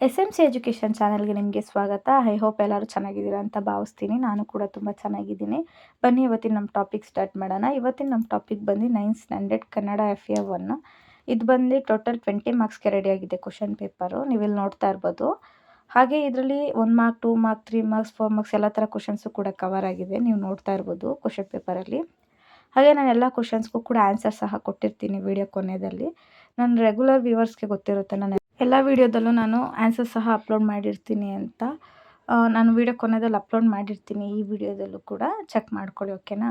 S M C education ಚಾನಲ್ಗೆ ನಿಮಗೆ ಸ್ವಾಗತ. ಐ ಹೋಪ್ ಎಲ್ಲರೂ ಚೆನ್ನಾಗಿದ್ದೀರಾ ಅಂತ ಭಾವಿಸ್ತೀನಿ. ನಾನು ಕೂಡ ತುಂಬ ಚೆನ್ನಾಗಿದ್ದೀನಿ. ಬನ್ನಿ ಇವತ್ತಿನ ನಮ್ಮ ಟಾಪಿಕ್ ಸ್ಟಾರ್ಟ್ ಮಾಡೋಣ. ಇವತ್ತಿನ ನಮ್ಮ ಟಾಪಿಕ್ ಬಂದು 9th ಸ್ಟ್ಯಾಂಡರ್ಡ್ ಕನ್ನಡ FA 1. ಇದು ಬಂದು ಟೋಟಲ್ 20 ಮಾರ್ಕ್ಸ್ಗೆ ರೆಡಿಯಾಗಿದೆ ಕ್ವಶನ್ ಪೇಪರು. ನೀವಿಲ್ಲಿ ನೋಡ್ತಾ ಇರ್ಬೋದು. ಹಾಗೆ ಇದರಲ್ಲಿ 1 ಮಾರ್ಕ್, 2 ಮಾರ್ಕ್, 3 ಮಾರ್ಕ್ಸ್, 4 ಮಾರ್ಕ್ಸ್ ಎಲ್ಲ ಥರ ಕ್ವಶನ್ಸು ಕೂಡ ಕವರ್ ಆಗಿದೆ. ನೀವು ನೋಡ್ತಾ ಇರ್ಬೋದು ಕ್ವಶನ್ ಪೇಪರಲ್ಲಿ. ಹಾಗೆ ನಾನು ಎಲ್ಲ ಕ್ವಶನ್ಸ್ಗೂ ಕೂಡ ಆನ್ಸರ್ ಸಹ ಕೊಟ್ಟಿರ್ತೀನಿ ವಿಡಿಯೋ ಕೊನೆಯಲ್ಲಿ. ನನ್ನ ರೆಗ್ಯುಲರ್ ವ್ಯೂವರ್ಸ್ಗೆ ಗೊತ್ತಿರುತ್ತೆ ನಾನು ಎಲ್ಲ ವೀಡಿಯೋದಲ್ಲೂ ನಾನು ಆನ್ಸರ್ ಸಹ ಅಪ್ಲೋಡ್ ಮಾಡಿರ್ತೀನಿ ಅಂತ. ನಾನು ವೀಡಿಯೋ ಕೊನೆಯಲ್ಲಿ ಅಪ್ಲೋಡ್ ಮಾಡಿರ್ತೀನಿ. ಈ ವಿಡಿಯೋದಲ್ಲೂ ಕೂಡ ಚೆಕ್ ಮಾಡ್ಕೊಳ್ಳಿ, ಓಕೆನಾ.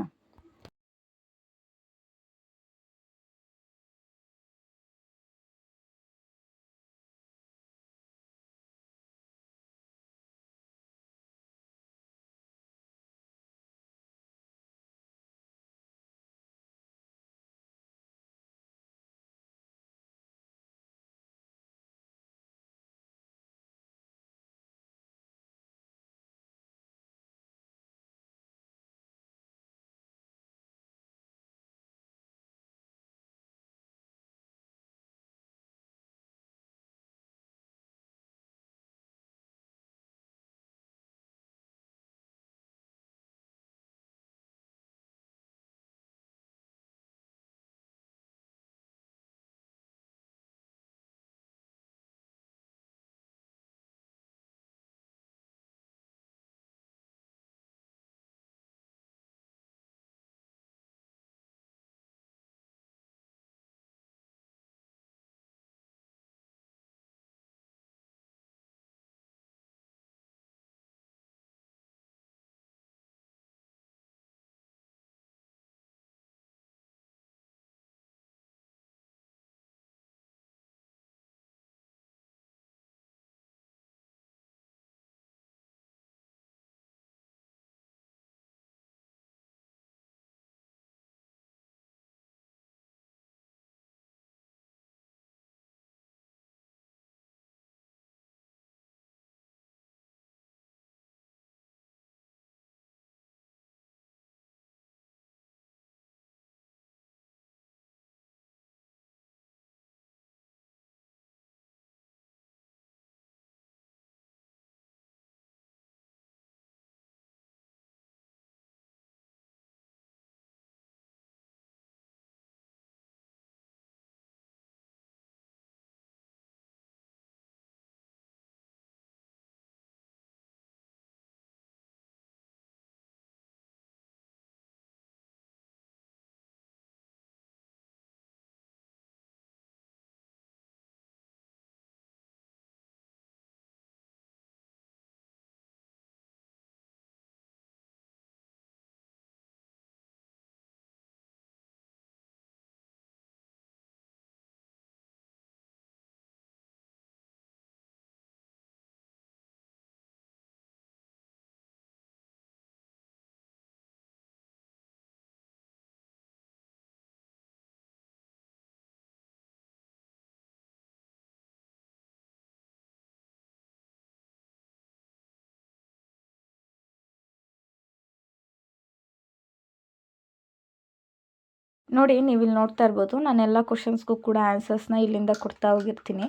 ನೋಡಿ, ನೀವಿಲ್ಲಿ ನೋಡ್ತಾ ಇರ್ಬೋದು, ನಾನೆಲ್ಲ ಕ್ವಶನ್ಸ್ಗೂ ಕೂಡ ಆನ್ಸರ್ಸ್ನ ಇಲ್ಲಿಂದ ಕೊಡ್ತಾ ಹೋಗಿರ್ತೀನಿ.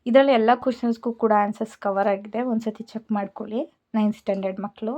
ಇದರಲ್ಲಿ ಎಲ್ಲ ಕ್ವಶನ್ಸ್ಗೂ ಕೂಡ ಆನ್ಸರ್ಸ್ ಕವರ್ ಆಗಿದೆ. ಒಂದ್ಸತಿ ಚೆಕ್ ಮಾಡ್ಕೊಳ್ಳಿ 9th ಸ್ಟ್ಯಾಂಡರ್ಡ್ ಮಕ್ಕಳು.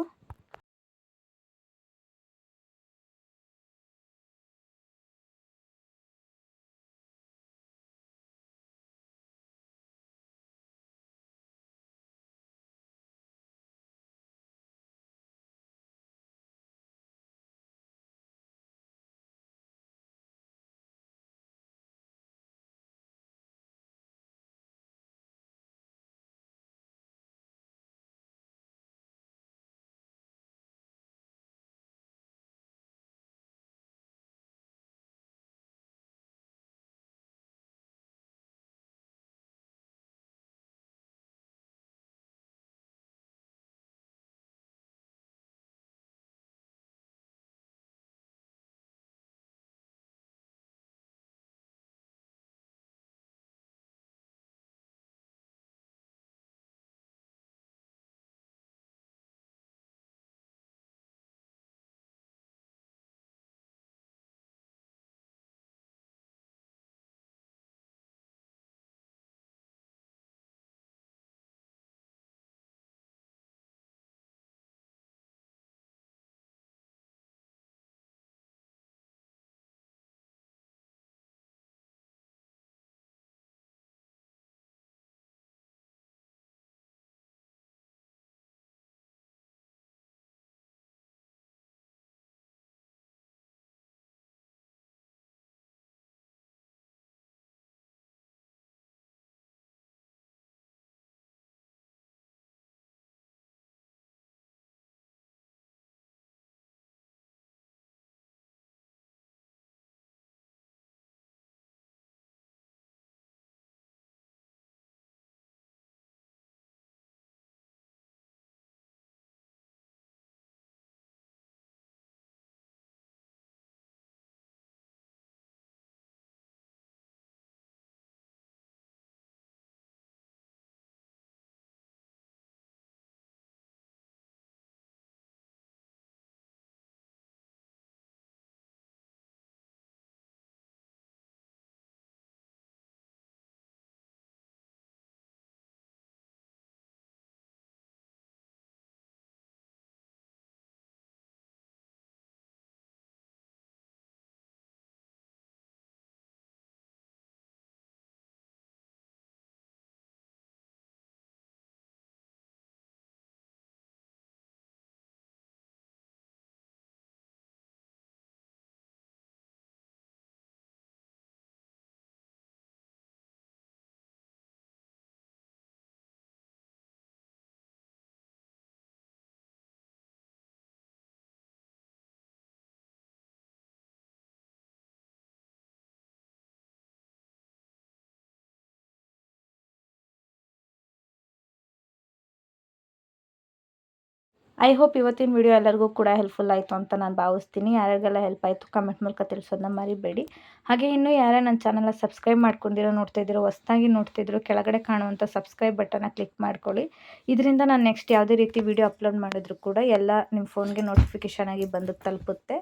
ಐ ಹೋಪ್ ಇವತ್ತಿನ ವಿಡಿಯೋ ಎಲ್ಲರಿಗೂ ಕೂಡ ಹೆಲ್ಪ್ಫುಲ್ ಆಯಿತು ಅಂತ ನಾನು ಭಾವಿಸ್ತೀನಿ. ಯಾರಿಗೆಲ್ಲ ಹೆಲ್ಪ್ ಆಯಿತು ಕಮೆಂಟ್ ಮೂಲಕ ತಿಳಿಸೋದನ್ನ ಮರಿಬೇಡಿ. ಹಾಗೆ ಇನ್ನೂ ಯಾರೇ ನನ್ನ ಚಾನಲ್ನ ಸಬ್ಸ್ಕ್ರೈಬ್ ಮಾಡ್ಕೊಂಡಿರೋ ನೋಡ್ತಾಯಿದ್ದೀರೋ, ಹೊಸ್ದಾಗಿ ನೋಡ್ತಿದ್ರು, ಕೆಳಗಡೆ ಕಾಣುವಂಥ ಸಬ್ಸ್ಕ್ರೈಬ್ ಬಟನ್ನ ಕ್ಲಿಕ್ ಮಾಡ್ಕೊಳ್ಳಿ. ಇದರಿಂದ ನಾನು ನೆಕ್ಸ್ಟ್ ಯಾವುದೇ ರೀತಿ ವಿಡಿಯೋ ಅಪ್ಲೋಡ್ ಮಾಡಿದ್ರು ಕೂಡ ಎಲ್ಲ ನಿಮ್ಮ ಫೋನ್ಗೆ ನೋಟಿಫಿಕೇಷನ್ ಆಗಿ ಬಂದು ತಲುಪುತ್ತೆ.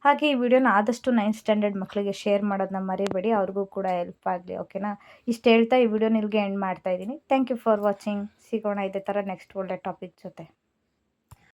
ಹಾಗೆ ಈ ವಿಡಿಯೋನ ಆದಷ್ಟು 9th ಸ್ಟ್ಯಾಂಡರ್ಡ್ ಮಕ್ಕಳಿಗೆ ಶೇರ್ ಮಾಡೋದನ್ನ ಮರಿಬೇಡಿ, ಅವ್ರಿಗೂ ಕೂಡ ಹೆಲ್ಪ್ ಆಗಲಿ. ಓಕೆನಾ? ಇಷ್ಟು ಹೇಳ್ತಾ ಈ ವಿಡಿಯೋನ ಇಲ್ಲಿಗೆ ಎಂಡ್ ಮಾಡ್ತಾ ಇದ್ದೀನಿ. Thank you for watching. ಸಿಗೋಣ ಇದೇ ಥರ ನೆಕ್ಸ್ಟ್ ಒಳ್ಳೆ ಟಾಪಿಕ್ ಜೊತೆ.